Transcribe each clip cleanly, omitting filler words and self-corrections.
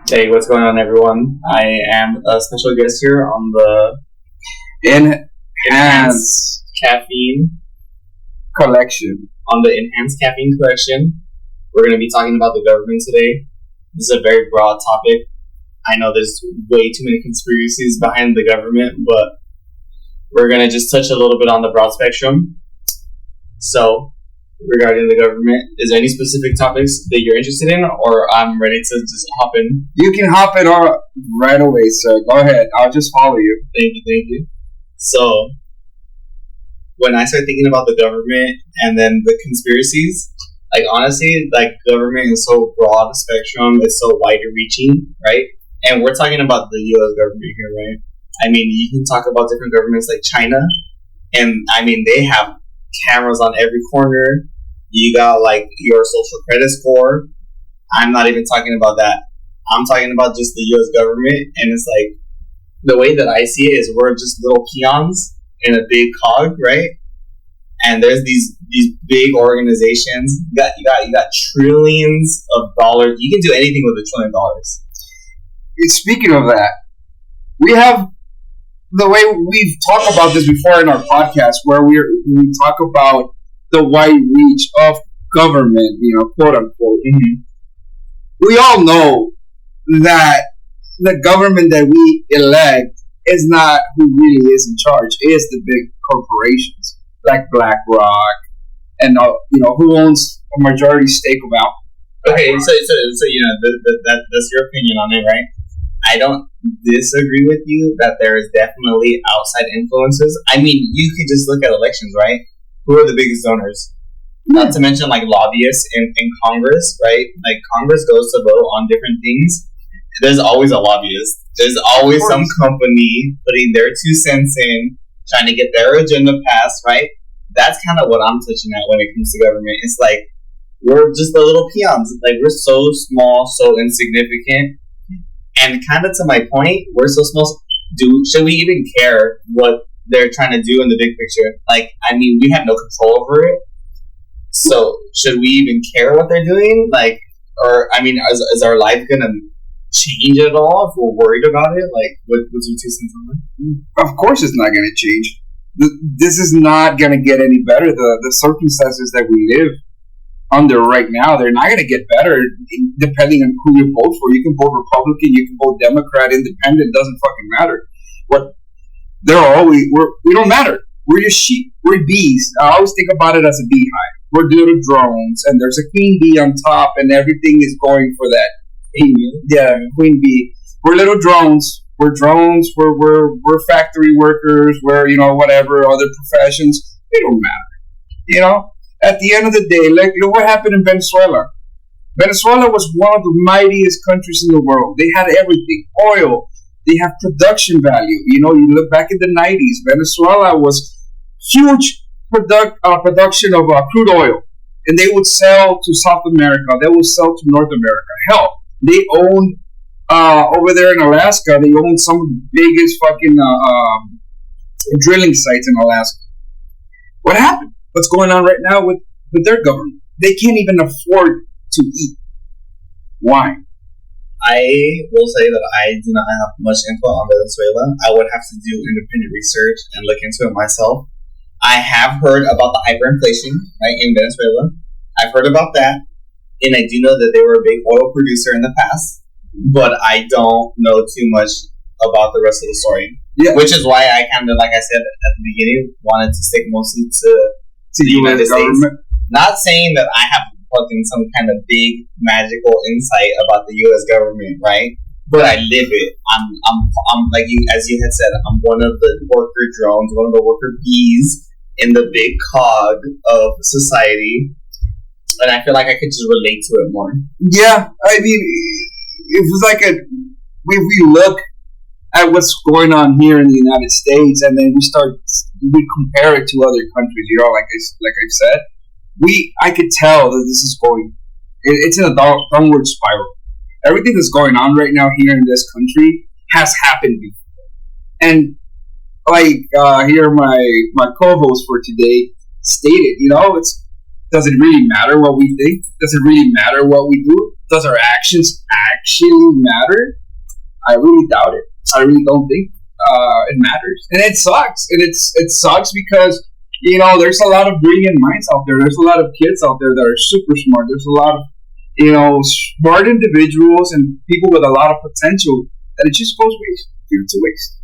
Hey, what's going on, everyone? I am a special guest here on the Enhanced Caffeine Collection. On the Enhanced Caffeine Collection, we're going to be talking about the government today. This is a very broad topic. I know there's way too many conspiracies behind the government, but we're going to just touch a little bit on the broad spectrum. So, regarding the government, is there any specific topics that you're interested in, or I'm ready to just hop in? You can hop in right away, sir. Go ahead. I'll just follow you. Thank you. So, when I start thinking about the government and then the conspiracies, honestly, government is so broad spectrum, it's so wide reaching, right? And we're talking about the U.S. government here, right? I mean, you can talk about different governments like China, and they have cameras on every corner. You got your social credit score. I'm not even talking about that. I'm talking about just the U.S. government, and it's the way that I see it is we're just little peons in a big cog, right? And there's these big organizations. You got trillions of dollars. You can do anything with $1 trillion. Speaking of that, we have the way we've talked about this before in our podcast, where we talk about the wide reach of government, quote unquote. Mm-hmm. We all know that the government that we elect is not who really is in charge. It is the big corporations like BlackRock and who owns a majority stake of Apple. Okay, so that's your opinion on it, right? I don't disagree with you that there is definitely outside influences. I mean, you could just look at elections, right? Who are the biggest donors? Not to mention lobbyists in Congress, right? Congress goes to vote on different things. There's always a lobbyist. There's always some company putting their 2 cents in, trying to get their agenda passed, right? That's kind of what I'm touching at when it comes to government. It's we're just the little peons. We're so small, so insignificant. And kind of to my point, we're so small. Should we even care what they're trying to do in the big picture? We have no control over it. So should we even care what they're doing? Is our life gonna change at all if we're worried about it? What's your 2 cents on that? Of course, it's not gonna change. This is not gonna get any better. The circumstances that we live under right now, they're not going to get better depending on who you vote for. You can vote Republican, you can vote Democrat, Independent, doesn't fucking matter. We don't matter. We're just sheep. We're bees. I always think about it as a beehive. We're little drones, and there's a queen bee on top, and everything is going for that. Yeah, queen bee. We're little drones. We're drones. We're factory workers. We're whatever other professions. They don't matter. At the end of the day, look what happened in Venezuela. Venezuela was one of the mightiest countries in the world. They had everything. Oil. They have production value. You look back in the 90s, Venezuela was huge production of crude oil. And they would sell to South America. They would sell to North America. Hell, they owned, over there in Alaska, they owned some of the biggest fucking drilling sites in Alaska. What happened? What's going on right now with their government? They can't even afford to eat. Why? I will say that I do not have much info on Venezuela. I would have to do independent research and look into it myself. I have heard about the hyperinflation, right, in Venezuela. I've heard about that. And I do know that they were a big oil producer in the past. But I don't know too much about the rest of the story. Yeah. Which is why I kind of, like I said at the beginning, wanted to stick mostly to the United States. Not saying that I have fucking some kind of big magical insight about the U.S. government, right? But I live it. I'm like you, as you had said, I'm one of the worker drones, one of the worker bees in the big cog of society, and I feel like I could just relate to it more. Yeah, it was if we look at what's going on here in the United States, and then we compare it to other countries, like I said, I could tell that this is it's in a downward spiral. Everything that's going on right now here in this country has happened before. And here my co-host for today stated, does it really matter what we think? Does it really matter what we do? does our actions actually matter? I really doubt it. I really don't think it matters, and it sucks. And it sucks because there's a lot of brilliant minds out there. There's a lot of kids out there that are super smart. There's a lot of smart individuals and people with a lot of potential that it just goes to waste.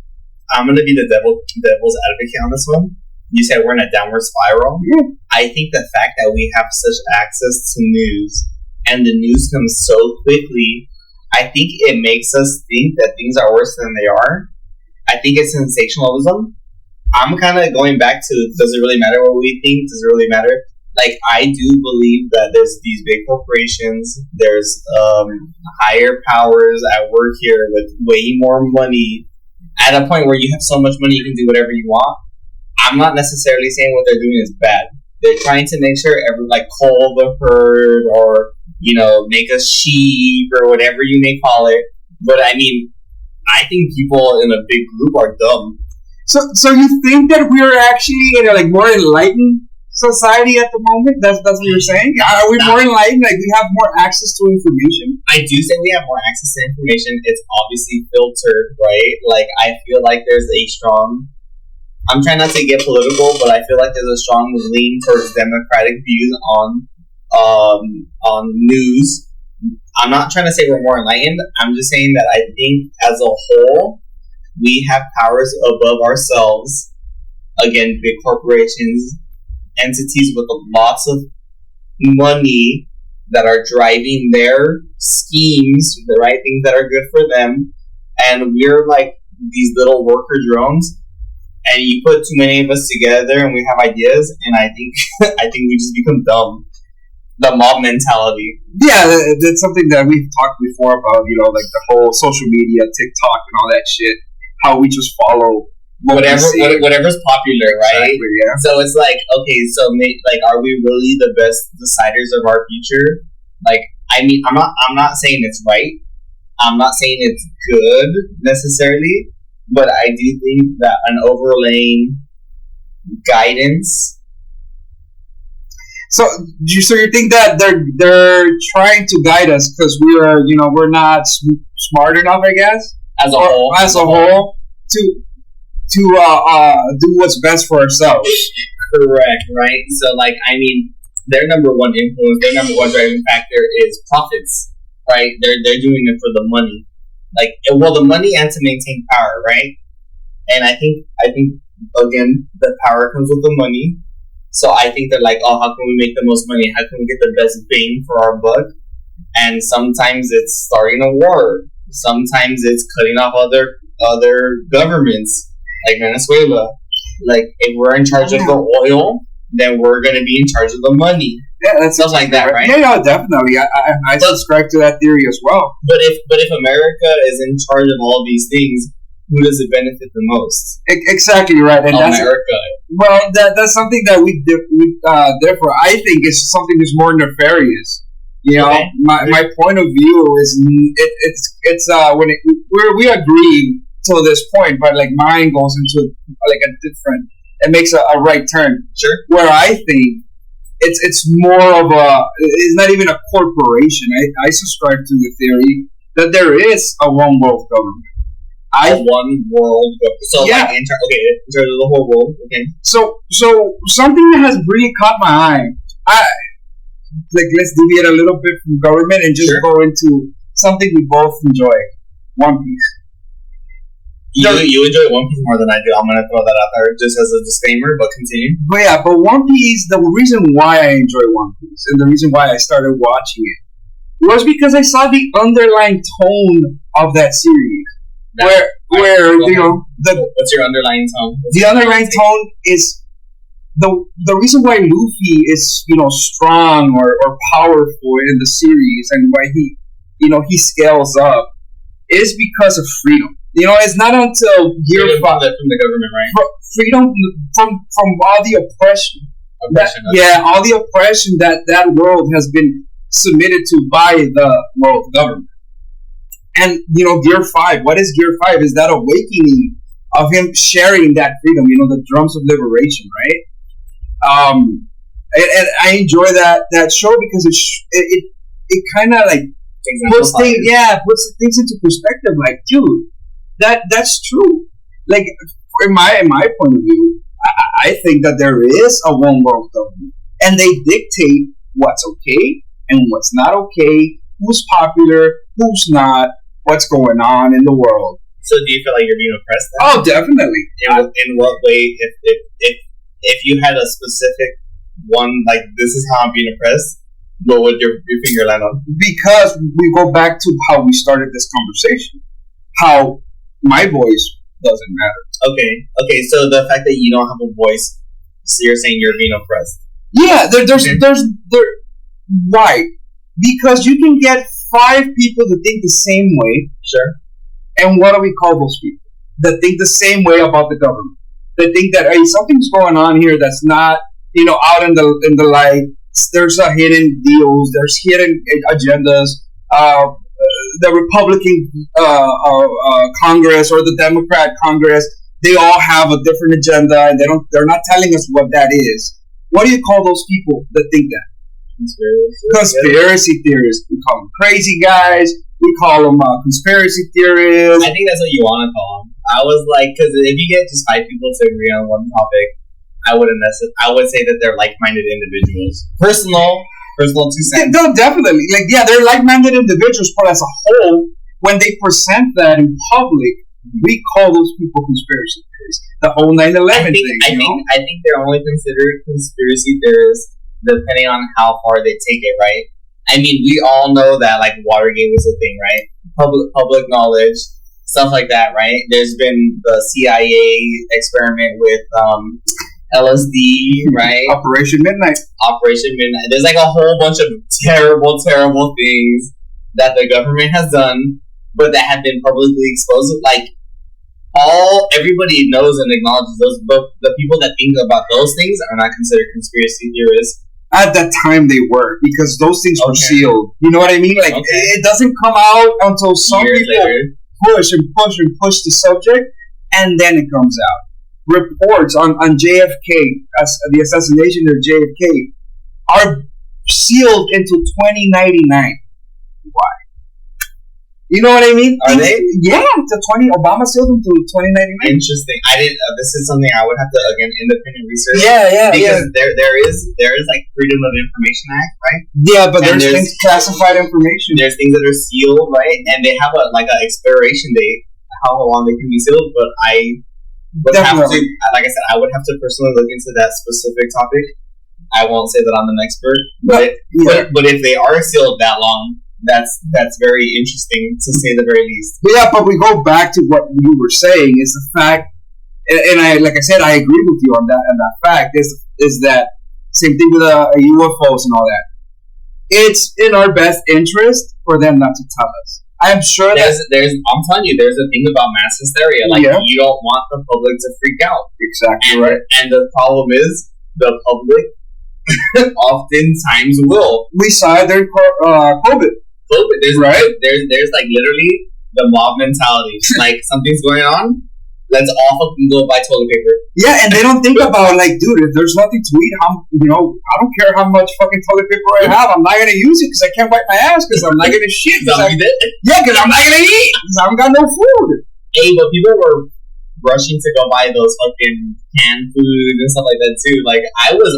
I'm gonna be the devil's advocate on this one. You said we're in a downward spiral. Yeah. I think the fact that we have such access to news and the news comes so quickly, I think it makes us think that things are worse than they are. I think it's sensationalism. I'm kind of going back to, does it really matter what we think? Does it really matter? Like, I do believe that there's these big corporations, there's higher powers at work here with way more money. At a point where you have so much money, you can do whatever you want. I'm not necessarily saying what they're doing is bad. They're trying to make sure cull the herd or, make us sheep or whatever you may call it. But I mean, I think people in a big group are dumb. So you think that we're actually in a more enlightened society at the moment? That's what you're saying? Are we more enlightened? Like, we have more access to information? I do say we have more access to information. It's obviously filtered, right? Like, I feel like there's a strong... I'm trying not to get political, but I feel like there's a strong lean towards democratic views on news. I'm not trying to say we're more enlightened. I'm just saying that I think as a whole, we have powers above ourselves. Again, big corporations, entities with lots of money that are driving their schemes, the right things that are good for them, and we're like these little worker drones. And you put too many of us together, and we have ideas, and I think we just become dumb. The mob mentality. Yeah, that's something that we've talked before about. Like the whole social media, TikTok, and all that shit. How we just follow whatever's popular, right? Exactly, yeah. So it's like, okay, so are we really the best deciders of our future? Like, I mean, I'm not saying it's right. I'm not saying it's good necessarily, but I do think that an overlaying guidance. So you think that they're trying to guide us because we're not smart enough, I guess, as a whole, to do what's best for ourselves. Correct, right? So, like, I mean, their number one influence, their number one driving factor is profits, right? They're doing it for the money, the money and to maintain power, right? And I think again, the power comes with the money. So I think they're like, oh, how can we make the most money? How can we get the best bang for our buck? And sometimes it's starting a war. Sometimes it's cutting off other governments, like Venezuela. Like, if we're in charge of the oil, then we're going to be in charge of the money. Yeah, that's stuff like that, right? Yeah, definitely. I subscribe to that theory as well. But if America is in charge of all these things, who does it benefit the most? Exactly right. And America. That's something that we differ. I think it's something that's more nefarious. Okay. My point of view is it's when we agree till this point, but like mine goes into like a different. It makes a right turn. Sure. Where I think it's more of it's not even a corporation. I subscribe to the theory that there is a one world government. One world government. So yeah. In terms of the whole world. Okay. So something that has really caught my eye. Let's deviate a little bit from government and just go into something we both enjoy. One Piece. You enjoy One Piece more than I do. I'm gonna throw that out there just as a disclaimer, but continue. But One Piece, the reason why I enjoy One Piece and the reason why I started watching it was because I saw the underlying tone of that series. Where what's your underlying tone? The underlying tone is the reason why Luffy is strong or powerful in the series and why he scales up is because of freedom. It's not until year 5 from the government, right? Freedom from all the oppression. All the oppression that world has been submitted to by the world government. And Gear 5. What is Gear 5? Is that awakening of him sharing that freedom? The drums of liberation, right? And I enjoy that show because it kind of like puts things into perspective. Like, dude, that's true. Like, in my point of view, I think that there is a one world government, and they dictate what's okay and what's not okay, who's popular, who's not, what's going on in the world. So do you feel like you're being oppressed then? Oh, definitely. In what way? If you had a specific one, like, this is how I'm being oppressed, what would your finger land on? Because we go back to how we started this conversation. How my voice doesn't matter. Okay. So the fact that you don't have a voice, so you're saying you're being oppressed. Yeah, there's right. Because you can get 5 people to think the same way. Sure. And what do we call those people? That think the same way about the government. That think that, hey, something's going on here that's not, out in the light. There's hidden deals. There's hidden agendas. The Republican Congress or the Democrat Congress, they all have a different agenda, and they're not telling us what that is. What do you call those people that think that? Conspiracy theorists. We call them crazy guys. We call them conspiracy theorists. I think that's what you want to call them. I was like, because if you get just 5 people to agree on one topic, I would say that they're like-minded individuals. Personal 2 cents. No, definitely. They're like-minded individuals, but as a whole, when they present that in public, we call those people conspiracy theorists. The whole 9/11 thing. I think they're only considered conspiracy theorists depending on how far they take it, right? I mean, we all know that, like, Watergate was a thing, right? Public knowledge, stuff like that, right? There's been the CIA experiment with LSD, right? Operation Midnight. There's like a whole bunch of terrible things that the government has done, but that have been publicly exposed. Like, everybody knows and acknowledges those, but the people that think about those things are not considered conspiracy theorists. At that time, they were, because those things were sealed. You know what I mean? Like, it doesn't come out until some people push the subject, and then it comes out. Reports on JFK, the assassination of JFK, are sealed until 2099. Why? You know what I mean? Are they? Yeah, Obama sealed them to 2099. Interesting. I didn't. This is something I would have to, again, independent research. Yeah. Because there is like Freedom of Information Act, right? Yeah, but there's things classified information. There's things that are sealed, right? And they have a expiration date, how long they can be sealed. But I would have to, like I said, I would have to personally look into that specific topic. I won't say that I'm an expert, but if they are sealed that long, that's very interesting, to say the very least. But we go back to what you were saying, is the fact, and I agree with you on that fact, is that same thing with UFOs and all that. It's in our best interest for them not to tell us. I'm sure I'm telling you, there's a thing about mass hysteria. Like, you don't want the public to freak out. Exactly right. And the problem is, the public oftentimes will. We saw it during COVID. There's like literally the mob mentality. Like, something's going on, let's all fucking go buy toilet paper. Yeah, and they don't think about, like, dude, if there's nothing to eat, I don't care how much fucking toilet paper I have, I'm not gonna use it because I can't wipe my ass because I'm not gonna shit. Because I'm not gonna eat because I haven't got no food. Hey, but people were rushing to go buy those fucking canned food and stuff like that too. Like, I was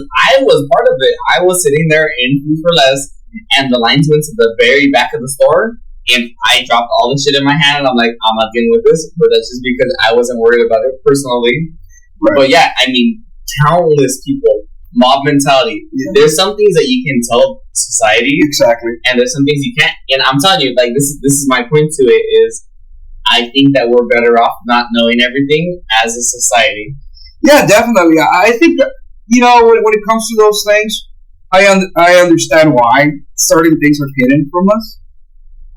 part of it. I was sitting there in Food for Less, and the lines went to the very back of the store, and I dropped all the shit in my hand, and I'm like, I'm not dealing with this. But that's just because I wasn't worried about it personally. Right. But yeah, I mean, countless people, mob mentality. Yeah. There's some things that you can tell society, exactly, and there's some things you can't. And I'm telling you, like, this is my point to it, is I think that we're better off not knowing everything as a society. Yeah, definitely. I think that, when it comes to those things, I understand why certain things are hidden from us.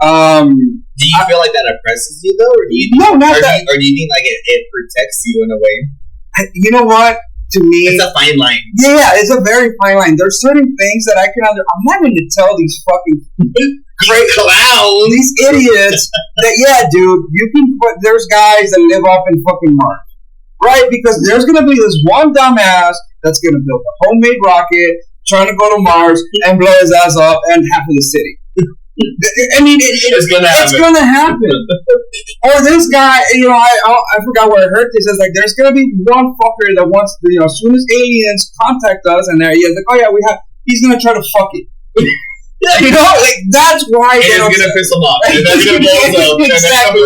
Do you feel like that oppresses you, though, or do you think, or do you think like it protects you in a way? You know what? To me, it's a fine line. Yeah, it's a very fine line. There's certain things that I can I'm not going to tell these fucking great clowns, these idiots, that dude, you can put. There's guys that live up in fucking Mars, right? Because there's going to be this one dumbass that's going to build a homemade rocket, trying to go to Mars and blow his ass up and half of the city. I mean, it's gonna happen. It's gonna happen. Or this guy, I forgot where I heard this. It's like there's gonna be one fucker that wants to, as soon as aliens contact us, and he's like, oh yeah, he's gonna try to fuck it. That's why it's gonna piss them off. And that's gonna blow us up. Exactly.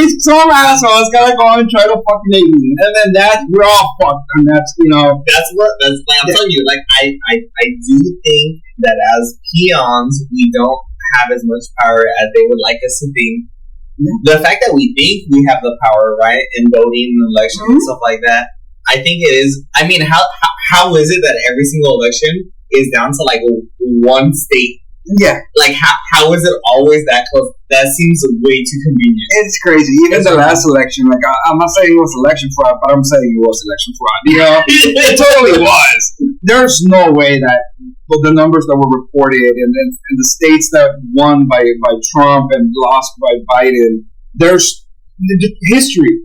It's some asshole. It's gotta go and try to fuck an alien, and then we're all fucked, and that's I'm telling you, like I do think that as peons, we don't have as much power as they would like us to think. Yeah. The fact that we think we have the power, right, in voting and elections and stuff like that, I think it is. I mean, how is it that every single election is down to like one state? Yeah. Like how is it always that close? That seems way too convenient. It's crazy. Even the last election, like I'm not saying it was election fraud, but I'm saying it was election fraud. It totally was. There's no way that the numbers that were reported and the states that won by Trump and lost by Biden, there's history.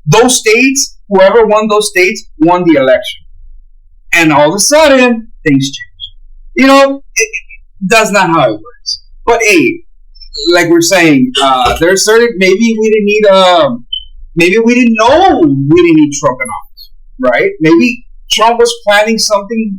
Those states, whoever won those states, won the election. And all of a sudden, things change. That's not how it works. But hey, like we're saying, there's certain maybe we didn't know we didn't need Trump in office, right? Maybe Trump was planning something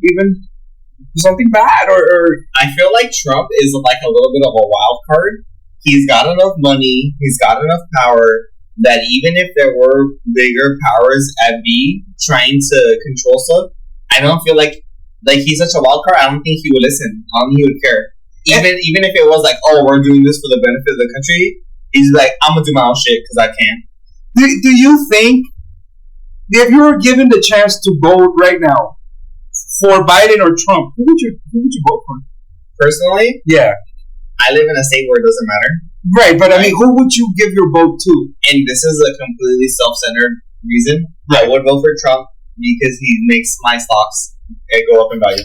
bad, or I feel like Trump is like a little bit of a wild card. He's got enough money, he's got enough power that even if there were bigger powers at B trying to control stuff, I don't feel like he's such a wild card. I don't think he would listen. I don't think he would care. Even if it was like, oh, we're doing this for the benefit of the country, he's like, I'm gonna do my own shit because I can. Do you think if you were given the chance to vote right now for Biden or Trump, who would you vote for? Personally, yeah, I live in a state where it doesn't matter. Right, but I mean, who would you give your vote to? And this is a completely self-centered reason. Right. I would vote for Trump because he makes my stocks go up in value.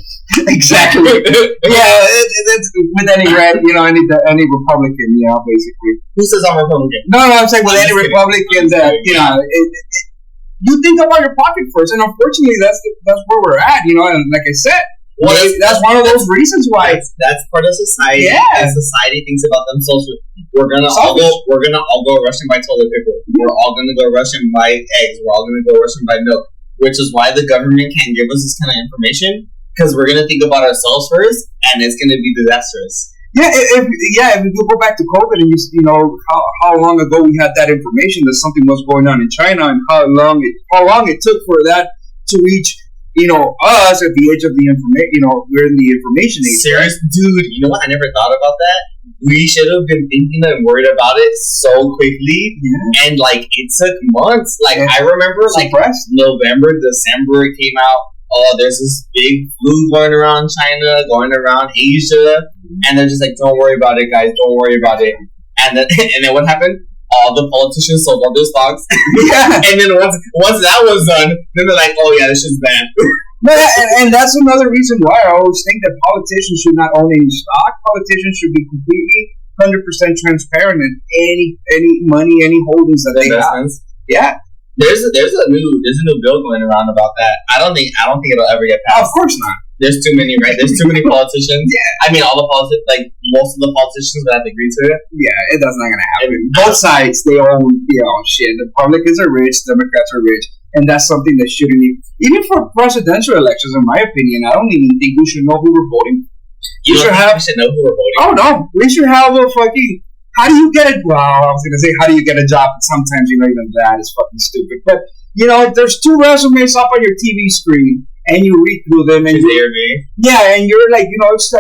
Exactly. It's with any any Republican, basically. Who says I'm Republican? No, I'm saying with any Republican that you think about your pocket first, and unfortunately, that's where we're at. And like I said, that's one of those reasons why that's part of society. Yeah, and society thinks about themselves. We're gonna all go rush and buy toilet paper. We're all gonna go rush and buy eggs. We're all gonna go rush and buy milk. Which is why the government can't give us this kind of information, because we're gonna think about ourselves first, and it's gonna be disastrous. Yeah, if you go back to COVID and you know how long ago we had that information that something was going on in China, and how long it took for that to reach us at the edge of the information. We're in the information age. Serious, dude. You know what? I never thought about that. We should have been thinking and worried about it so quickly, and it took months. I remember, November, December, it came out. Oh, there's this big flu going around China, going around Asia, and they're just like, "Don't worry about it, guys. Don't worry about it." And then what happened? All the politicians sold all their stocks. And then once that was done, then they're like, "Oh yeah, this shit's banned." And that's another reason why I always think that politicians should not own any stock. Politicians should be completely 100% transparent in any money, any holdings that they have. Yeah. There's a new bill going around about that. I don't think it'll ever get passed. Of course not. There's too many, right? There's too many politicians. Yeah. I mean, most of the politicians would have to agree to it. Yeah, that's not gonna happen. Both sides, they own, shit. The Republicans are rich, Democrats are rich, and that's something that shouldn't even for presidential elections, in my opinion, I don't even think we should know who we're voting. We should know who we're voting. Oh no, we should have a fucking. How do you get it? Well, I was gonna say, how do you get a job? But sometimes even that is fucking stupid. But there's two resumes up on your TV screen, and you read through them, and you're like, it's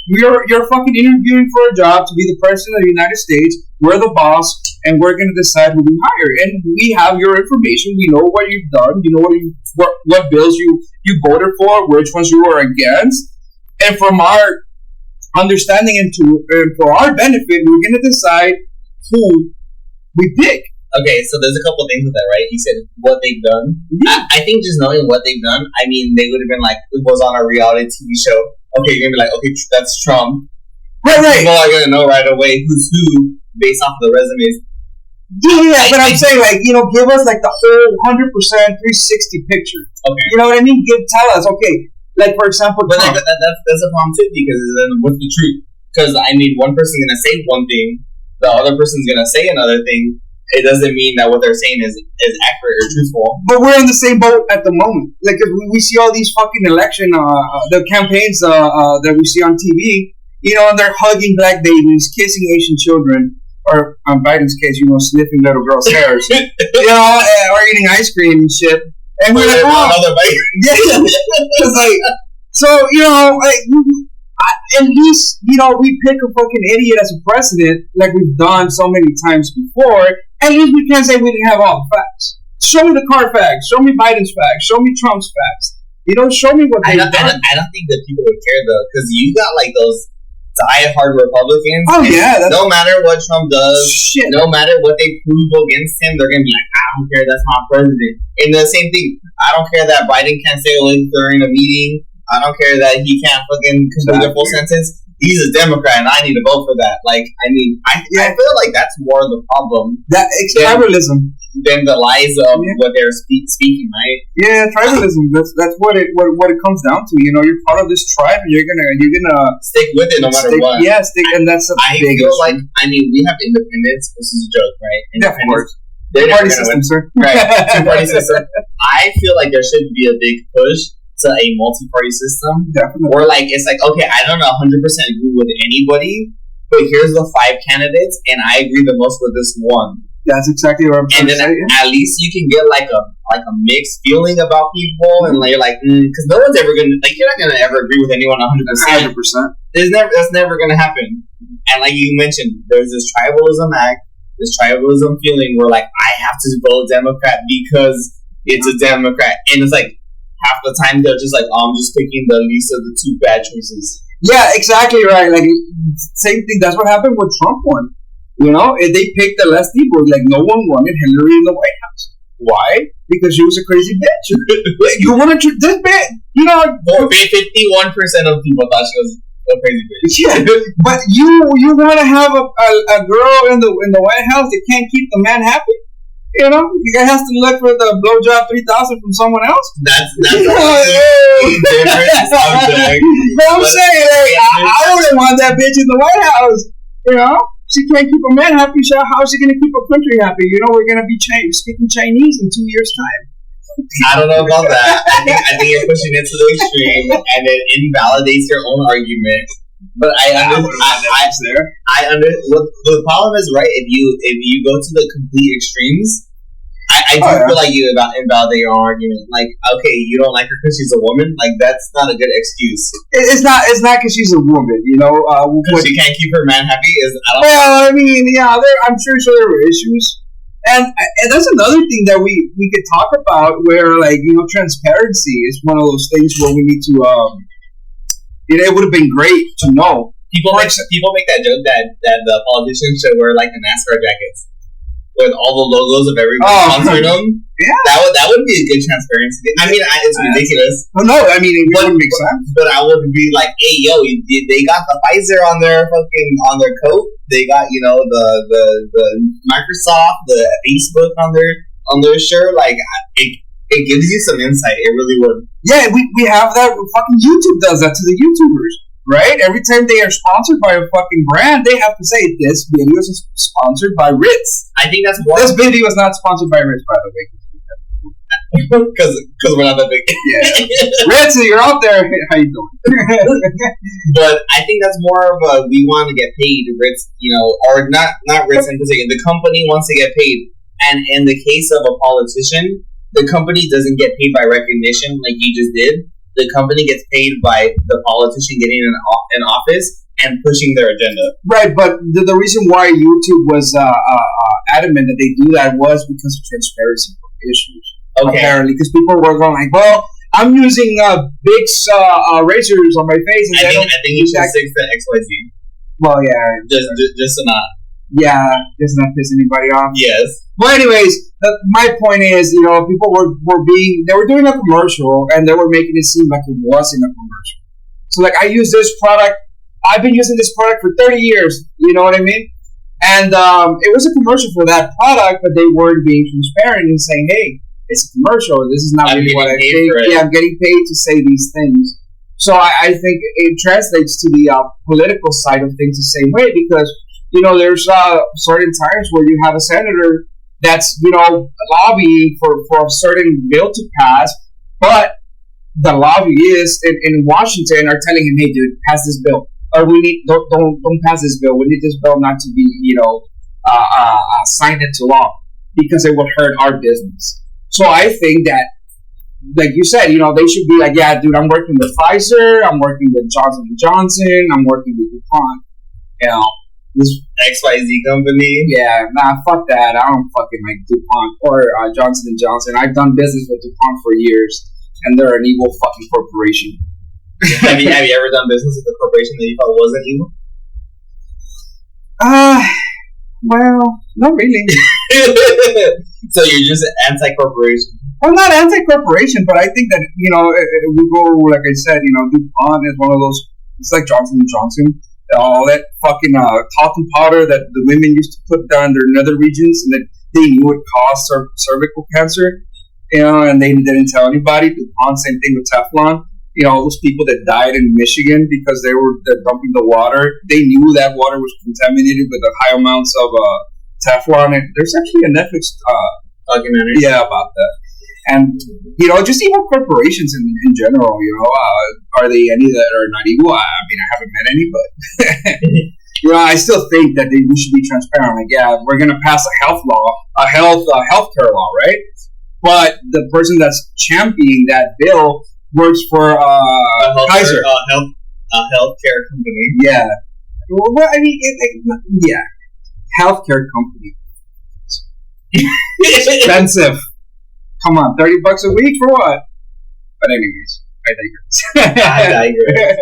you're fucking interviewing for a job to be the president of the United States. We're the boss, and we're gonna decide who we hire. And we have your information. We know what you've done. You know what bills you voted for, which ones you were against, and from our understanding and for our benefit, we're going to decide who we pick. Okay, so there's a couple things with that, right? You said what they've done. Yeah. I think just knowing what they've done, I mean, they would have been like, it was on a reality TV show. Okay, you're going to be like, okay, that's Trump. Right. People are going to know right away who's who based off of the resumes. Yeah, but I'm saying, give us the whole 100% 360 picture. Okay. You know what I mean? Tell us, okay. For example, but that's a problem too, because then what's the truth? Because, I mean, one person's going to say one thing, the other person's going to say another thing. It doesn't mean that what they're saying is accurate or truthful. But we're in the same boat at the moment. Like, if we see all these fucking election, the campaigns that we see on TV, you know, and they're hugging black babies, kissing Asian children, or on Biden's case, you know, sniffing little girls' hairs, you know, or eating ice cream and shit. And we're like, oh, yeah. It's like, so, you know, like, at least, you know, we pick a fucking idiot as a president, like we've done so many times before. At least we can't say we didn't have all the facts. Show me the car facts. Show me Biden's facts. Show me Trump's facts. You know, show me what they've done. I don't think that people would care, though, because you got, like, those die-hard Republicans. Oh, yeah. No matter what Trump does, shit. No matter what they prove against him, they're going to be like, I don't care, that's not president. And the same thing, I don't care that Biden can't say a link during a meeting. I don't care that he can't fucking complete a full sentence. He's a Democrat, and I need to vote for that. Like, I mean, I feel like that's more the problem. That tribalism. Than the lies of what they're speaking, right? Yeah, tribalism. That's what it comes down to. You know, you're part of this tribe, and you're gonna stick with it no matter what. Yeah, and that's a big feel issue. like, I mean, we have independence. This is a joke, right? Yeah, of course. Two-party system, sir. Right, two-party system. I feel like there should be a big push to a multi-party system. Definitely. Where, like, it's like, okay, I don't 100% agree with anybody, but here's the 5 candidates, and I agree the most with this one. That's exactly what I'm trying to say. And then at least you can get like a mixed feeling about people, and you're like, because no one's ever gonna, like, you're not gonna ever agree with anyone 100%. 100%. That's never gonna happen. And like you mentioned, there's this tribalism act, this tribalism feeling where, like, I have to vote Democrat because it's a Democrat, and it's like half the time they're just like, oh, I'm just picking the least of the 2 bad choices. Yeah, exactly right. Like, same thing. That's what happened with Trump won. You know, they picked the less people. Like, no one wanted Hillary in the White House. Why? Because she was a crazy bitch. You wanted this bitch, you know. 51% of people thought she was a crazy bitch. Yeah, but you want to have a girl in the White House that can't keep the man happy? You know, you guy has to look for the blowjob 3,000 from someone else. That's a different subject. But I'm saying, like, I wouldn't want that bitch in the White House. You know, she can't keep a man happy. So how is she going to keep a country happy? You know, we're going to be speaking Chinese in 2 years' time. I don't know about that. I think you're pushing it to the extreme, and it invalidates your own argument. But the problem is, right, if you go to the complete extremes, I do feel like you invalidate your own argument. Like, okay, you don't like her because she's a woman. Like, that's not a good excuse. It's not because she's a woman. You know, she can't keep her man happy. I mean, yeah, I'm sure there were issues, and that's another thing that we could talk about. Where, like, you know, transparency is one of those things where we need to. It would have been great to know. People make that joke that the politicians should wear, like, the NASCAR jackets with all the logos of everybody sponsoring them. Yeah, that would be a good transparency. I mean, it's ridiculous. Well, no, I mean, it wouldn't make sense. But I would be like, hey, yo, they got the Pfizer on their coat. They got, you know, the Microsoft, the Facebook on their shirt. Like, it gives you some insight. It really would. Yeah, we have that. Fucking YouTube does that to the YouTubers, right? Every time they are sponsored by a fucking brand, they have to say, this video is sponsored by Ritz. I think that's more. This video is not sponsored by Ritz, by the way. Because we're not that big. Yeah. Ritz, you're out there. How you doing? But I think that's more of a, we want to get paid, Ritz, you know, or not Ritz in particular. The company wants to get paid. And in the case of a politician, the company doesn't get paid by recognition like you just did. The company gets paid by the politician getting in office and pushing their agenda. Right, but the reason why YouTube was adamant that they do that was because of transparency issues. Okay. Apparently, because people were going like, well, I'm using big razors on my face. And I think you should stick to XYZ. Well, yeah. Just to not. Yeah, just not piss anybody off. Yes. Well, anyways, my point is, you know, people they were doing a commercial, and they were making it seem like it wasn't a commercial. So, like, I use this product. I've been using this product for 30 years. You know what I mean? And it was a commercial for that product, but they weren't being transparent and saying, hey, it's a commercial. This is not really what I paid. Yeah, I'm getting paid to say these things. So I think it translates to the political side of things the same way because, there's certain times where you have a senator that's, lobbying for a certain bill to pass, but the lobbyists in Washington are telling him, hey, dude, pass this bill. Or we need, don't pass this bill. We need this bill not to be, signed into law because it would hurt our business. So I think that, like you said, they should be like, yeah, dude, I'm working with Pfizer, I'm working with Johnson & Johnson, I'm working with DuPont, this XYZ company. Yeah, fuck that. I don't fucking like DuPont or Johnson & Johnson. I've done business with DuPont for years, and they're an evil fucking corporation. have you ever done business with a corporation that you thought wasn't evil? Well, not really. So you're just anti-corporation? I'm not anti-corporation, but I think that, we go, like I said, DuPont is one of those, it's like Johnson & Johnson. All that fucking talcum powder that the women used to put down their nether regions and that they knew would cause cervical cancer, and they didn't tell anybody. DuPont, same thing with Teflon. All those people that died in Michigan because they're dumping the water. They knew that water was contaminated with high amounts of Teflon. And there's actually a Netflix documentary, about that. And just evil corporations in general. Are they any that are not evil? I mean, I haven't met any, but I still think that we should be transparent. Like, yeah, we're gonna pass a health law, a healthcare law, right? But the person that's championing that bill works for Kaiser, a healthcare company. Yeah. Well, I mean, healthcare company. Expensive. Come on, $30 a week for what? But anyways, I digress.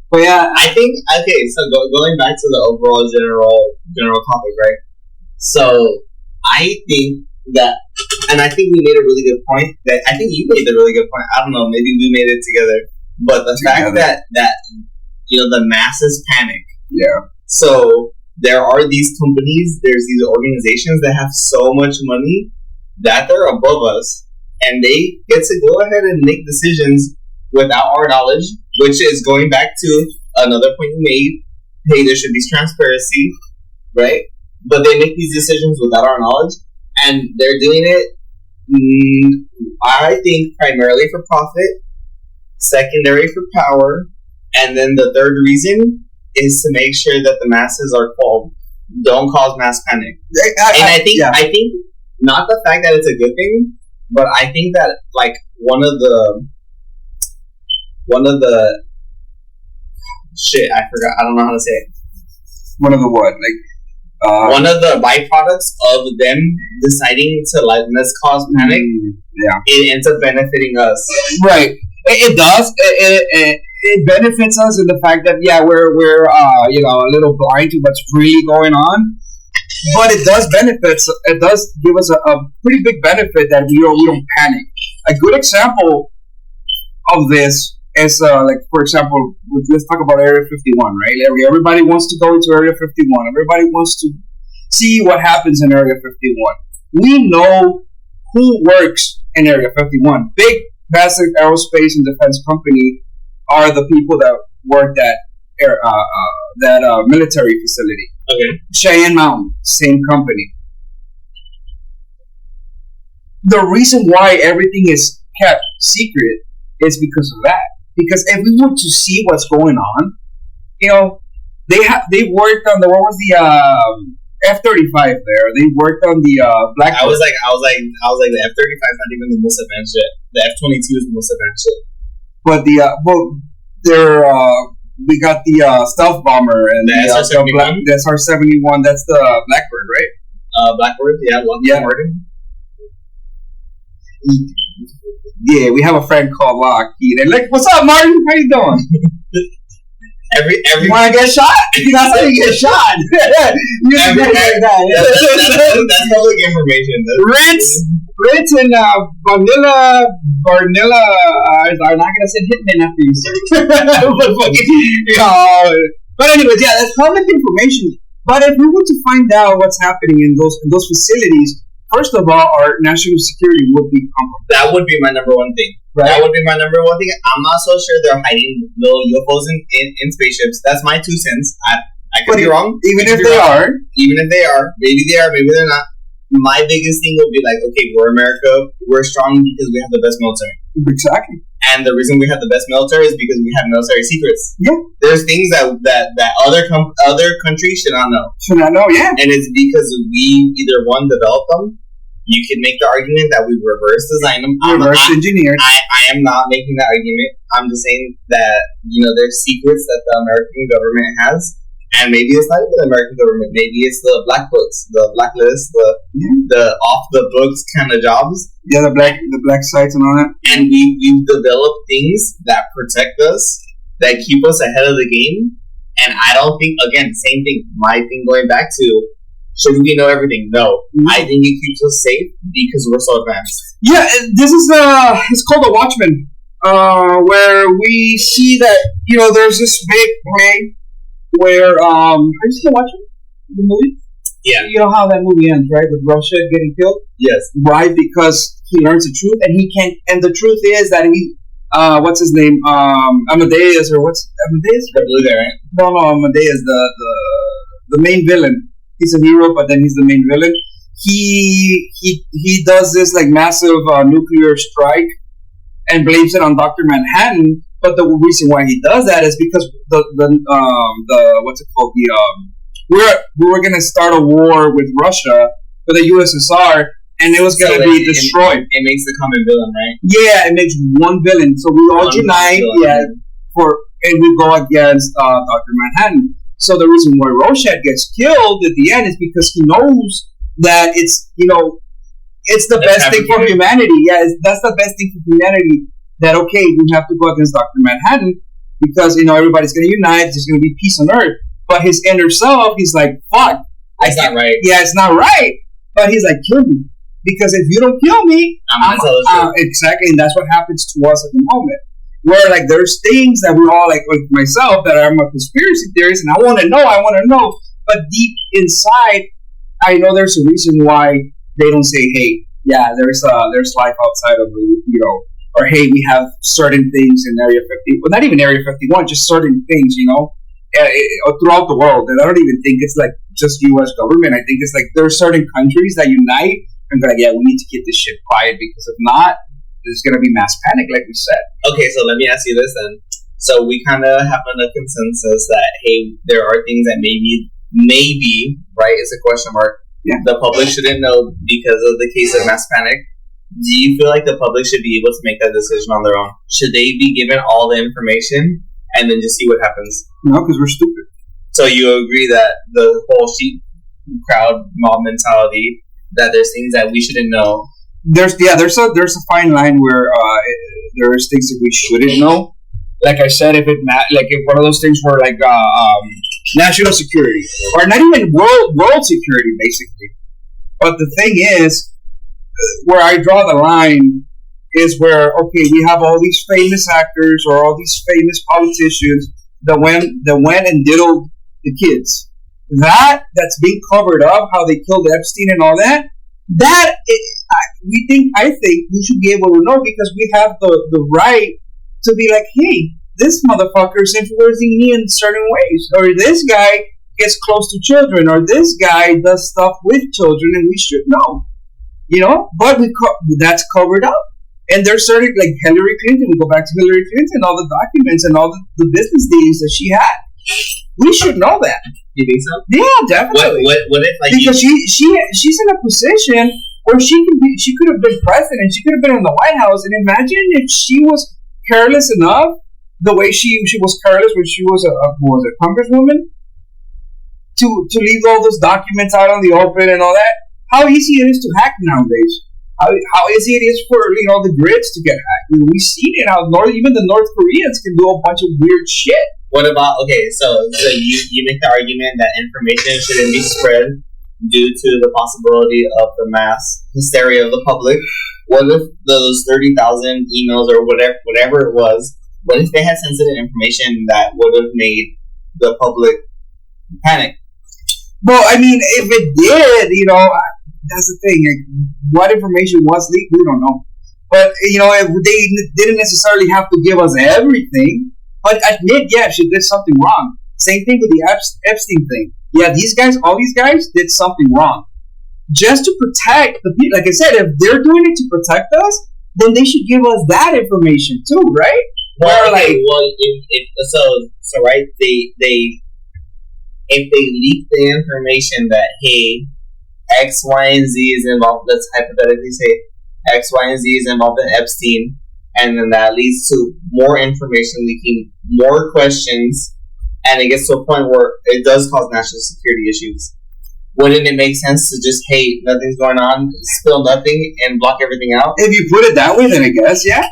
But yeah, I think so going back to the overall general topic, right? So I think that, and I think we made a really good point. That I think you made a really good point. I don't know, maybe we made it together, but the fact that the masses panic. Yeah. So there are these companies, there's these organizations that have so much money that they're above us, and they get to go ahead and make decisions without our knowledge, which is going back to another point you made. Hey, there should be transparency, right? But they make these decisions without our knowledge, and they're doing it, I think, primarily for profit, secondary for power, and then the third reason is to make sure that the masses are don't cause mass panic. I think not the fact that it's a good thing, but I think that like one of the shit, I forgot. I don't know how to say it. One of the what? One of the byproducts of them deciding to let's cause panic. Yeah, it ends up benefiting us. Right. It does. It benefits us in the fact that we're a little blind to what's really going on. But it does benefit. It does give us a pretty big benefit that we don't panic. A good example of this is for example, let's talk about Area 51, right? Everybody wants to go into Area 51. Everybody wants to see what happens in Area 51. We know who works in Area 51. Big, massive aerospace and defense company are the people that work that military facility. Okay. Cheyenne Mountain, same company. The reason why everything is kept secret is because of that. Because if we were to see what's going on, they worked on the F-35 there. They worked on the Black. I was like the F-35 is not even the most advanced shit. The F-22 is the most advanced shit. But we got the stealth bomber and the SR-71. The SR-71. That's the Blackbird, right? Blackbird, yeah, Lockheed Martin. Yeah, we have a friend called Lockheed. And like, what's up, Martin? How you doing? Every you want to get shot? That's how you get shot. That's public information. Ritz and Vanilla are not gonna send hitmen after you, sir. But anyways, that's public information. But if we were to find out what's happening in those facilities, first of all, our national security would be compromised. That would be my number one thing. Right. That would be my number one thing. I'm not so sure they're hiding little UFOs in spaceships. That's my 2 cents. I could be wrong. Even if they are, maybe they are, maybe they're not. My biggest thing would be like, okay, we're America. We're strong because we have the best military. Exactly. And the reason we have the best military is because we have military secrets. Yeah. There's things that other countries should not know. Should not know, yeah. And it's because we either one developed them. You can make the argument that we reverse designed them. Reverse engineered. I am not making that argument. I'm just saying that there's secrets that the American government has. And maybe it's not even the American government. Maybe it's the black books, the blacklist, the off the books kind of jobs. Yeah, the black sites and all that. And we've developed things that protect us, that keep us ahead of the game. And I don't think, again, same thing. My thing going back to, should we know everything? No. I think it keeps us safe because we're so advanced. Yeah, this is it's called The Watchmen, where we see that there's this big plane. Where have you seen Watchmen, the movie? Yeah. You know how that movie ends, right? With Russia getting killed? Yes. Right, because he learns the truth and he can't, and the truth is that he what's his name? Amadeus, or what's Amadeus? The blue guy, right? No, Amadeus, the main villain. He's a hero, but then he's the main villain. He does this like massive nuclear strike and blames it on Dr. Manhattan. But the reason why he does that is because the what's it called? We were gonna start a war with Russia for the USSR, and it was gonna be destroyed. It makes the common villain, right? Yeah, it makes one villain. So we all unite, and we go against Dr. Manhattan. So the reason why Rorschach gets killed at the end is because he knows that it's the best thing for humanity. Yeah, that's the best thing for humanity. That okay, we have to go against Dr. Manhattan because everybody's going to unite. There's going to be peace on Earth. But his inner self, he's like, "Fuck, it's not right." Yeah, it's not right. But he's like, "Kill me, because if you don't kill me, exactly." And that's what happens to us at the moment. Where like there's things that we're all like myself that I'm a conspiracy theorist, and I want to know. But deep inside, I know there's a reason why they don't say, "Hey, yeah, there's life outside of or hey, we have certain things in Area 50, well, not even Area 51, just certain things, throughout the world. And I don't even think it's like just U.S. government. I think it's like there are certain countries that unite and be like, yeah, we need to keep this shit quiet because if not, there's going to be mass panic, like we said. Okay, so let me ask you this then. So we kind of have a consensus that, hey, there are things that maybe, right, it's a question mark. Yeah. The public shouldn't know because of the case of mass panic. Do you feel like the public should be able to make that decision on their own? Should they be given all the information and then just see what happens? No, because we're stupid. So you agree that the whole sheep crowd mob mentality, that there's things that we shouldn't know? There's a fine line where there's things that we shouldn't know. Like I said, if one of those things were like national security or not even world security, basically. But the thing is, where I draw the line is where, okay, we have all these famous actors or all these famous politicians that went and diddled the kids. That's being covered up, how they killed Epstein and all that. I think we should be able to know because we have the right to be like, hey, this motherfucker is influencing me in certain ways, or this guy gets close to children, or this guy does stuff with children, and we should know. But that's covered up. And there's certain, like Hillary Clinton, we go back to Hillary Clinton, all the documents and all the business dealings that she had. We should know that. You think so? Yeah, definitely. What if, because she's in a position where she could have been president, she could have been in the White House, and imagine if she was careless enough, the way she was careless when she was a congresswoman, to leave all those documents out on the open and all that. How easy it is to hack nowadays. How easy it is for the grids to get hacked. We've seen it how even the North Koreans can do a bunch of weird shit. What about so you make the argument that information shouldn't be spread due to the possibility of the mass hysteria of the public. What if those 30,000 emails or whatever it was? What if they had sensitive information that would have made the public panic? Well, I mean, if it did, that's the thing. Like, what information was leaked, we don't know. But they didn't necessarily have to give us everything, but admit, yeah, she did something wrong. Same thing with the Epstein thing. Yeah, all these guys did something wrong. Just to protect the people, like I said, if they're doing it to protect us, then they should give us that information too, right? Well, right, if they leak the information that, hey, X, Y, and Z is involved, let's hypothetically say X, Y, and Z is involved in Epstein, and then that leads to more information leaking, more questions, and it gets to a point where it does cause national security issues. Wouldn't it make sense to just, hey, nothing's going on, spill nothing, and block everything out? If you put it that way, then I guess, yeah.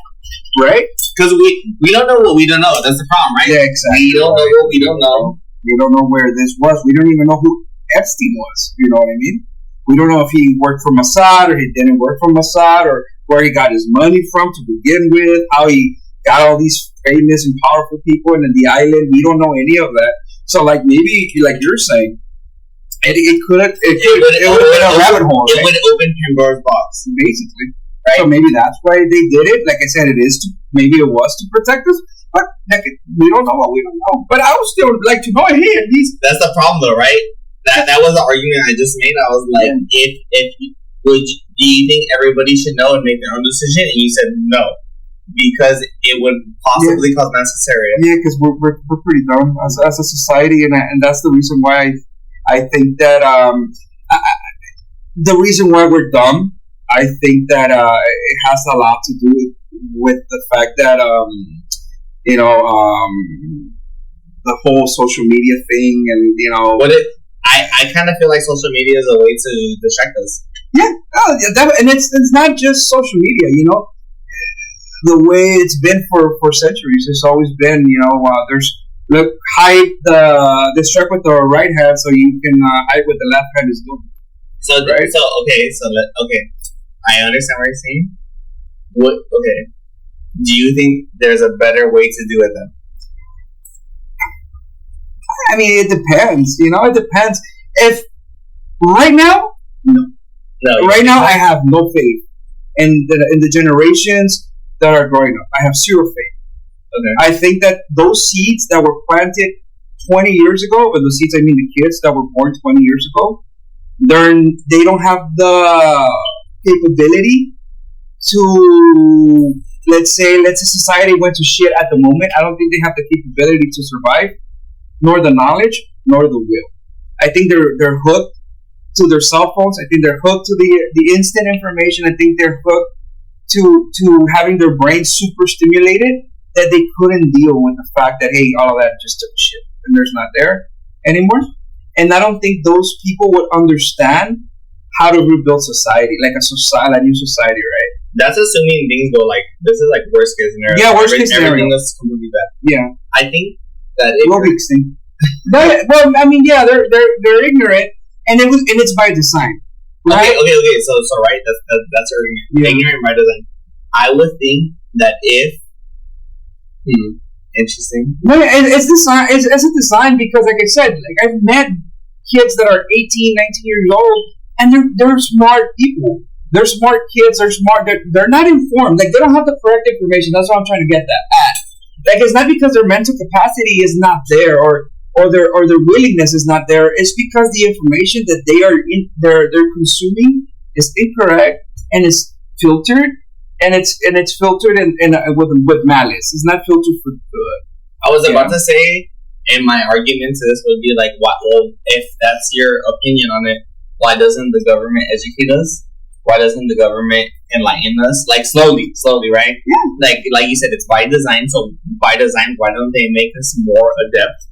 Right? Because we don't know what we don't know. That's the problem, right? Yeah, exactly. We don't know what we don't know. We don't know where this was. We don't even know who Epstein was. You know what I mean? We don't know if he worked for Mossad or he didn't work for Mossad, or where he got his money from to begin with, how he got all these famous and powerful people in the island. We don't know any of that. So, like, maybe, like you're saying, it would have been a rabbit hole. It would open Pandora's box, basically. Right? So maybe that's why they did it. Like I said, maybe it was to protect us, but heck, we don't know what we don't know. But I would still like to know. Hey, at least that's the problem, though, right? That was the argument I just made. I was like, do you think everybody should know and make their own decision? And you said no, because it would possibly cause mass hysteria. Yeah, because we're pretty dumb as a society, and that's the reason why. I think that the reason why we're dumb, I think that it has a lot to do with the fact that the whole social media thing, and I kind of feel like social media is a way to distract us. Yeah, and it's not just social media. The way it's been for centuries. It's always been hide the stroke with the right hand so you can hide what the left hand is doing. Okay. I understand what you're saying. Do you think there's a better way to do it then? I mean, it depends. It depends. If right now, no. Right now, I have no faith in the generations that are growing up. I have zero faith. Okay. I think that those seeds that were planted 20 years ago, and the seeds, I mean the kids that were born 20 years ago, they don't have the capability to, let's say society went to shit at the moment. I don't think they have the capability to survive, nor the knowledge, nor the will. I think they're hooked to their cell phones. I think they're hooked to the instant information. I think they're hooked to having their brains super stimulated, that they couldn't deal with the fact that, hey, all of that just took shit and there's not there anymore. And I don't think those people would understand how to rebuild society, like a new society, right? That's assuming things go like, this is like worst case scenario. Yeah, worst case scenario. Everything is completely bad. Yeah. I think that we'll be extinct. Well, I mean, yeah, they're ignorant, and it's by design. Right? Okay. So right, that's ignorant by design. I would think that if interesting. No, it's design. It's a design because, like I said, I've met kids that are 18, 19 years old, and they're smart people. They're smart kids. They're smart. They're not informed. Like, they don't have the correct information. That's what I'm trying to get at. Like, it's not because their mental capacity is not there, or their willingness is not there. It's because the information that they're consuming is incorrect, and it's filtered. And it's filtered with malice. It's not filtered for good. I was about to say, and my argument to this would be like, well, if that's your opinion on it, why doesn't the government educate us? Why doesn't the government enlighten us? Like, slowly, right? Yeah. Like you said, it's by design. So by design, why don't they make us more adept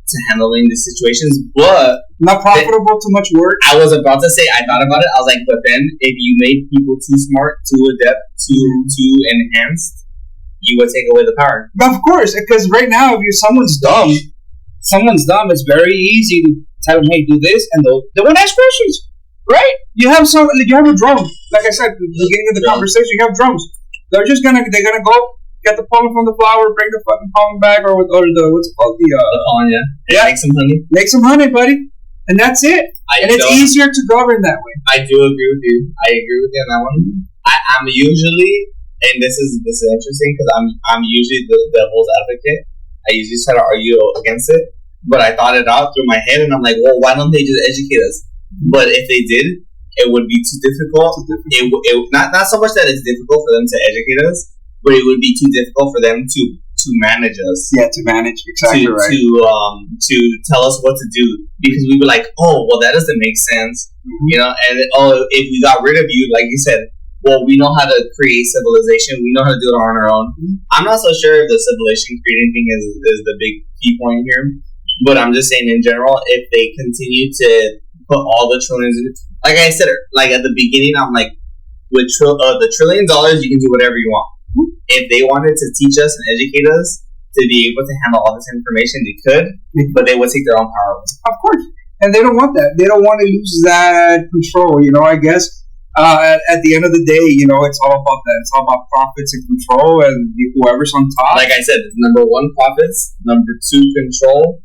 to handling these situations? But not profitable, too much work. I was about to say, I thought about it. I was like, but then if you made people too smart, too adept, too enhanced, you would take away the power. Of course, because right now, if someone's dumb, it's very easy to tell them, hey, do this, and they won't ask questions. Right? You have a drum. Like I said at the beginning of the conversation, you have drums. They're gonna go get the pollen from the flower, bring the fucking pollen back, or the what's it called? The pollen, yeah. Make some honey. Make some honey, buddy. And that's it. It's easier to govern that way. I do agree with you. I agree with you on that one. I'm usually, and this is interesting because I'm usually the devil's advocate. I usually try to argue against it, but I thought it out through my head, and I'm like, well, why don't they just educate us? But if they did, it would be too difficult. It not so much that it's difficult for them to educate us, but it would be too difficult for them to manage us. Yeah, to manage, exactly right. To tell us what to do, because we'd be like, oh, well, that doesn't make sense, you know. And if we got rid of you, like you said, well, we know how to create civilization. We know how to do it on our own. I'm not so sure if the civilization creating thing is the big key point here, but I'm just saying in general, if they continue to put all the trillions, like I said, like at the beginning, I'm like, with the $1 trillion, you can do whatever you want. If they wanted to teach us and educate us to be able to handle all this information, they could, but they would take their own power. Of course. And they don't want that. They don't want to lose that control, you know, I guess. At the end of the day, you know, it's all about that. It's all about profits and control, and whoever's on top. Like I said, number 1, profits. Number 2, control.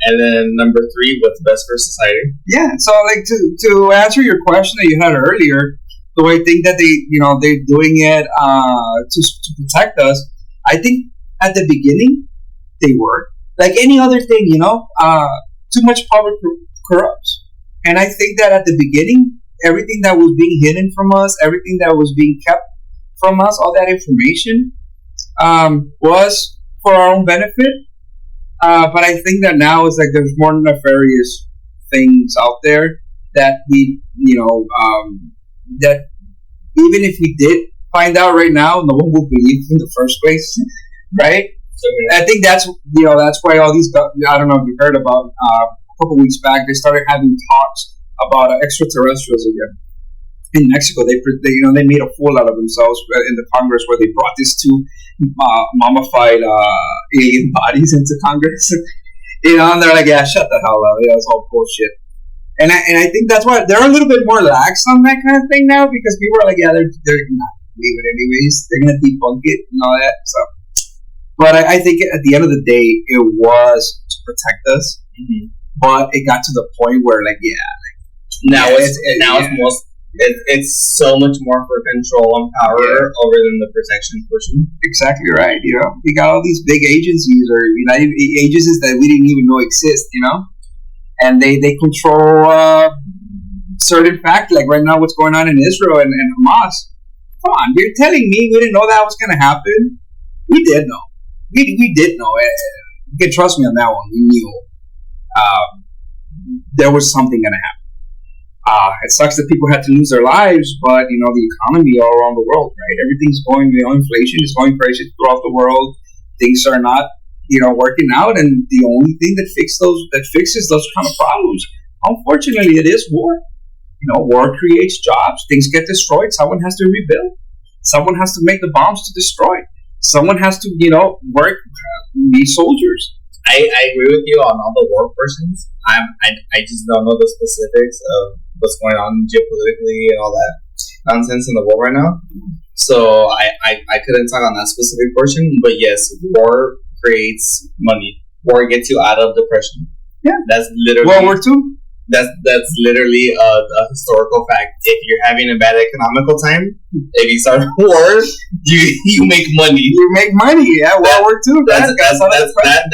And then number 3, what's best for society. Yeah, so like to answer your question that you had earlier, do I think that they're doing it to protect us? I think at the beginning they were like any other thing, you know. Too much power corrupts, and I think that at the beginning, everything that was being hidden from us, everything that was being kept from us, all that information was for our own benefit. But I think that now it's like there's more nefarious things out there that we, that even if we did find out right now, no one will believe in the first place, right? I think that's why all these, I don't know if you heard about, a couple weeks back, they started having talks about extraterrestrials again. In Mexico, they made a fool out of themselves in the Congress, where they brought these 2 mummified alien bodies into Congress. And they're like, yeah, shut the hell up. It's all bullshit. And I think that's why they're a little bit more lax on that kind of thing now, because people are like, yeah, they're not believe it anyways. They're gonna debunk it and all that. So, but I think at the end of the day, it was to protect us. Mm-hmm. But it got to the point where, it's so much more for control and power over than the protection portion. Exactly right. We got all these big agencies or agencies that we didn't even know exist. And they control certain facts. Like right now, what's going on in Israel and Hamas. Come on, you're telling me we didn't know that was going to happen? We did know. We did know. You can trust me on that one. We knew there was something going to happen. It sucks that people had to lose their lives, but the economy all around the world, right? Everything's going. Inflation is going crazy throughout the world. Things are not, working out, and the only thing that fixes those kind of problems, unfortunately, it is war. War creates jobs. Things get destroyed. Someone has to rebuild. Someone has to make the bombs to destroy. Someone has to, work, be soldiers. I agree with you on all the war portions. I just don't know the specifics of what's going on geopolitically and all that nonsense in the world right now. So I couldn't talk on that specific portion. But yes, war creates money. War gets you out of depression. Yeah, that's literally World War II. That's literally a historical fact. If you're having a bad economical time, if you start a war, you make money. You make money, yeah. World War II. That's a historical fact.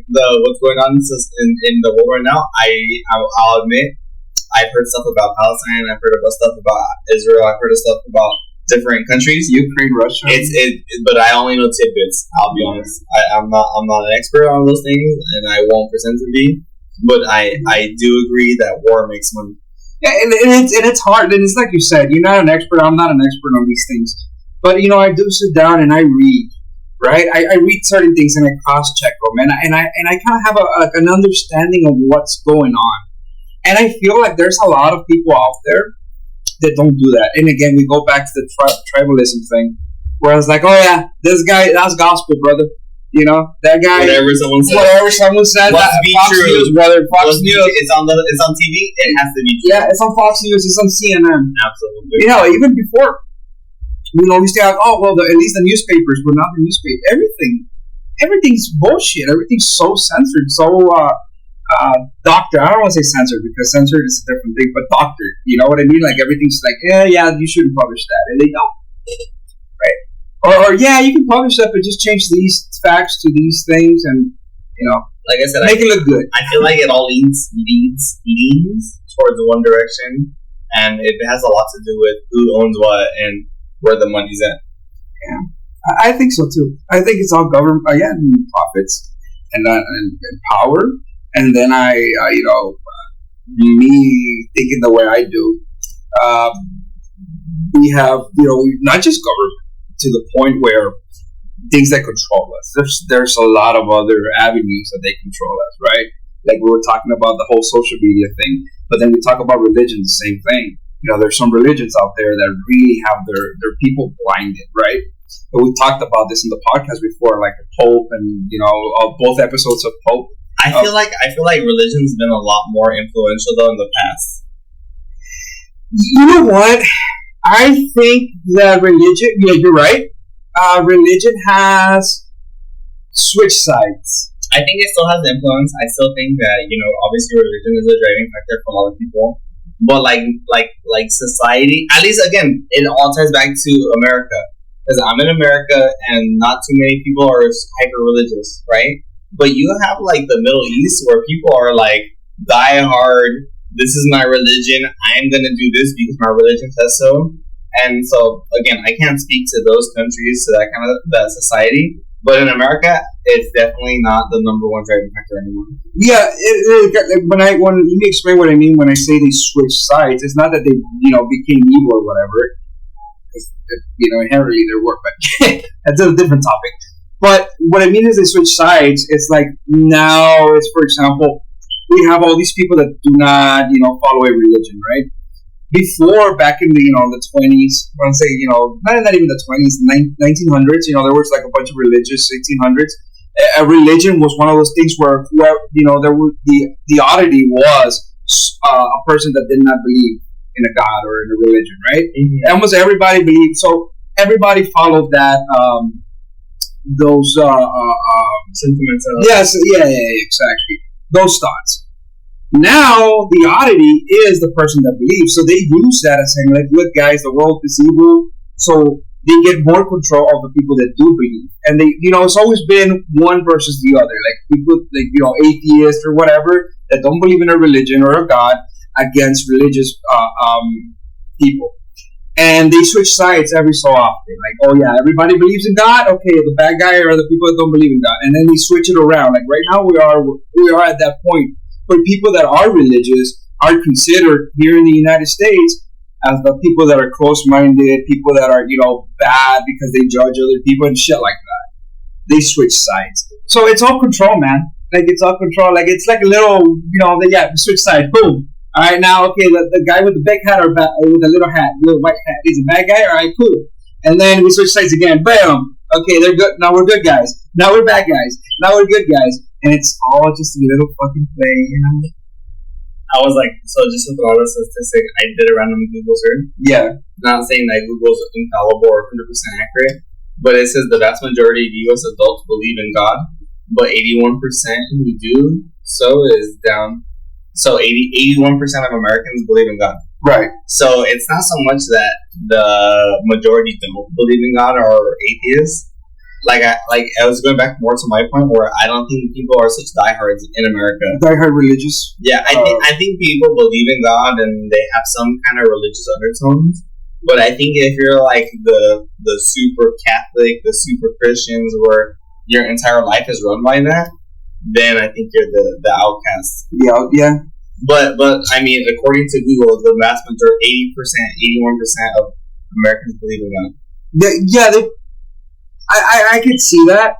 What's going on in the world right now, I'll admit, I've heard stuff about Palestine. I've heard about stuff about Israel. I've heard of stuff about different countries. Ukraine, Russia. But I only know tidbits. I'll be honest. I'm not an expert on those things, and I won't pretend to be. But I do agree that war makes money. Yeah, and it's hard. And it's like you said, you're not an expert. I'm not an expert on these things. But I do sit down and I read. Right, I read certain things and I cross-check them, and I kind of have an understanding of what's going on. And I feel like there's a lot of people out there that don't do that. And again, we go back to the tribalism thing, where it's like, oh yeah, this guy, that's gospel, brother. That guy. Whatever someone says. Must be Fox true. News, brother. Fox News. It's on TV. It has to be true. Yeah, it's on Fox News. It's on CNN. Absolutely. Even before, we say, oh well, at least the newspapers, but not the newspaper. Everything's bullshit. Everything's so censored. So doctor. I don't want to say censored because censored is a different thing, but doctor. You know what I mean? Like everything's like, yeah, you shouldn't publish that, and they don't. Right? Or yeah, you can publish that, but just change these facts to these things, and like I said, make it look good. I feel like it all leans towards one direction, and it has a lot to do with who owns what and where the money's at. Yeah, I think so too. I think it's all government, profits and power, and then me thinking the way I do. We have, not just government to the point where things that control us. There's a lot of other avenues that they control us, right? Like we were talking about the whole social media thing, but then we talk about religion, the same thing. There's some religions out there that really have their people blinded, right? But we talked about this in the podcast before, like the Pope and both episodes of Pope. I feel like religion's been a lot more influential though in the past. You know what? I think that religion. Yeah, you're right. Religion has switched sides. I think it still has influence. I still think that obviously religion is a driving factor for a lot of people, but like society, at least again, it all ties back to America because I'm in America and not too many people are hyper religious, right? But you have like the Middle East where people are like die hard. This is my religion. I am gonna do this because my religion says so. And so again, I can't speak to those countries, to that society. But in America, it's definitely not the number one driving factor anymore. Yeah, let me explain what I mean when I say they switch sides. It's not that they became evil or whatever. Inherently they were, but that's a different topic. But what I mean is they switch sides. It's like now, it's for example, we have all these people that do not follow a religion, right? Before, back in the 20s, I want to say not even the 20s, 1900s, there was like a bunch of religious 1800s. A religion was one of those things where there was the oddity was a person that did not believe in a god or in a religion, right? Mm-hmm. Almost everybody believed, so everybody followed that those sentiments. Yes, yeah, exactly. Those thoughts. Now, the oddity is the person that believes. So they use that as saying, like, look, guys, the world is evil. So they get more control of the people that do believe. And they, it's always been one versus the other. Like people, like, atheists or whatever that don't believe in a religion or a god against religious people. And they switch sides every so often. Like, oh yeah, everybody believes in God. Okay, the bad guy are the people that don't believe in God. And then they switch it around. Like right now we are at that point. But people that are religious are considered here in the United States as the people that are close-minded, people that are, bad because they judge other people and shit like that. They switch sides. So it's all control, man. Like, it's all control. Like, it's like a little, switch sides. Boom. All right, now, okay, the guy with the big hat or with the little white hat, is a bad guy? All right, cool. And then we switch sides again. Bam. Okay, they're good. Now we're good guys. Now we're bad guys. Now we're good guys. And it's all just a little fucking play, I was like, so just to throw out a statistic, I did a random Google search. Yeah. Not saying that Google's infallible or 100% accurate, but it says the vast majority of U.S. adults believe in God, but 81% who do so is down. So 81% of Americans believe in God. Right. So it's not so much that the majority don't believe in God or atheists. Like I was going back more to my point where I don't think people are such diehards in America. Diehard religious. Yeah, I think people believe in God and they have some kind of religious undertones. But I think if you're like the super Catholic, the super Christians, where your entire life is run by that, then I think you're the outcast. Yeah. But I mean, according to Google, the vast majority, 81% of Americans believe in God. I could see that,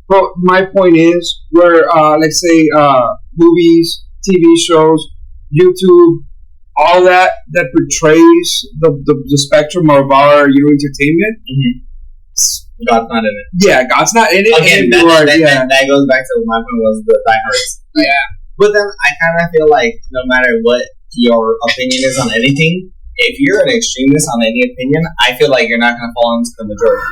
but my point is, where let's say movies, TV shows, YouTube, all that portrays the spectrum of our entertainment. Mm-hmm. God's not in it. Yeah, God's not in it. Again, that goes back to my point was the diehards. Yeah, but then I kind of feel like no matter what your opinion is on anything, if you're an extremist on any opinion, I feel like you're not going to fall into the majority.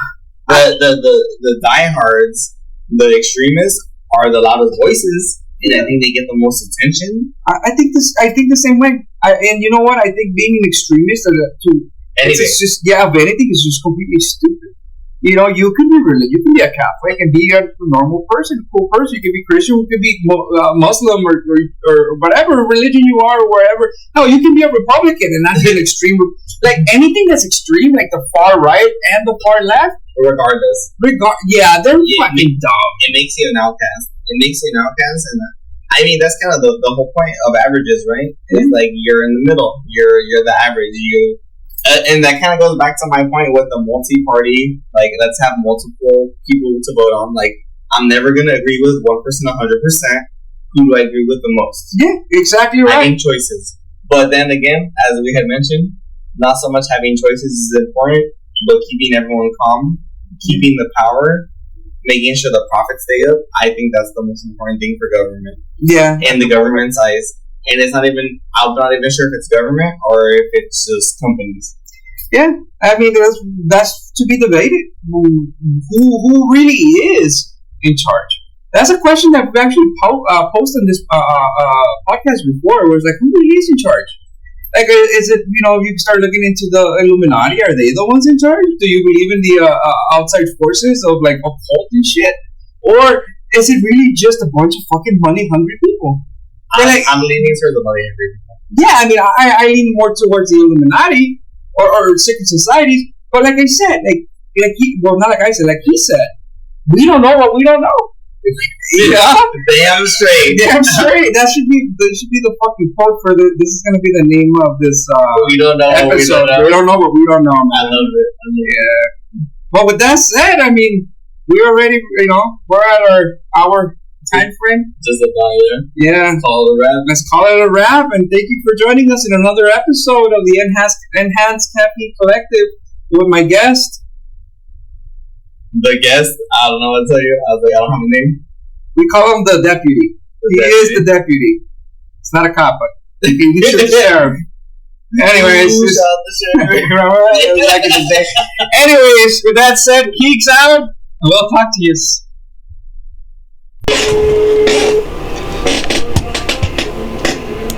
The diehards, the extremists, are the loudest voices, and I think they get the most attention. I think the same way. And you know what? I think being an extremist it's just of anything is just completely stupid. You know, you can be religious, you can be a Catholic and be a normal person, a cool person. You can be Christian, you can be Muslim or whatever religion you are or wherever. No, you can be a Republican and not be an extreme. Like anything that's extreme, like the far right and the far left. Regardless. They're fucking dumb. It makes you an outcast. And I mean, that's kind of the whole point of averages, right? It's like you're in the middle. You're the average. And that kind of goes back to my point with the multi-party, like, let's have multiple people to vote on. Like, I'm never going to agree with one person 100%. Who do I agree with the most? Yeah, exactly right. Having choices. But then again, as we had mentioned, not so much having choices is important, but keeping everyone calm, keeping the power, making sure the profits stay up. I think that's the most important thing for government. Yeah. And the government's eyes. And I'm not even sure if it's government or if it's just companies. Yeah, I mean that's to be debated. Who really is in charge? That's a question that we actually posted on this podcast before. Where it's like, who really is in charge? Like, is it, you know, you start looking into the Illuminati? Are they the ones in charge? Do you believe in the outside forces of like occult and shit, or is it really just a bunch of fucking money hungry people? I'm leaning towards the money hungry people. Yeah, I mean, I lean more towards the Illuminati or secret societies. But like I said, not like I said, like he said, we don't know what we don't know. Yeah, damn straight. That should be the fucking quote for this. This is gonna be the name of this. We don't know. Episode. We don't know what we don't know. Man. I love it. Yeah. But with that said, I mean, we already, you know, we're at our hour time frame. Just about, yeah. Let's call it a wrap. And thank you for joining us in another episode of the Enhanced Caffeine Collective with my guest. The guest, I don't know what to tell you. I was like, I don't have a name. We call him the deputy. He is the deputy. It's not a cop, but he's the sheriff. Anyways, anyways, with that said, Keeks out, and we'll talk to you.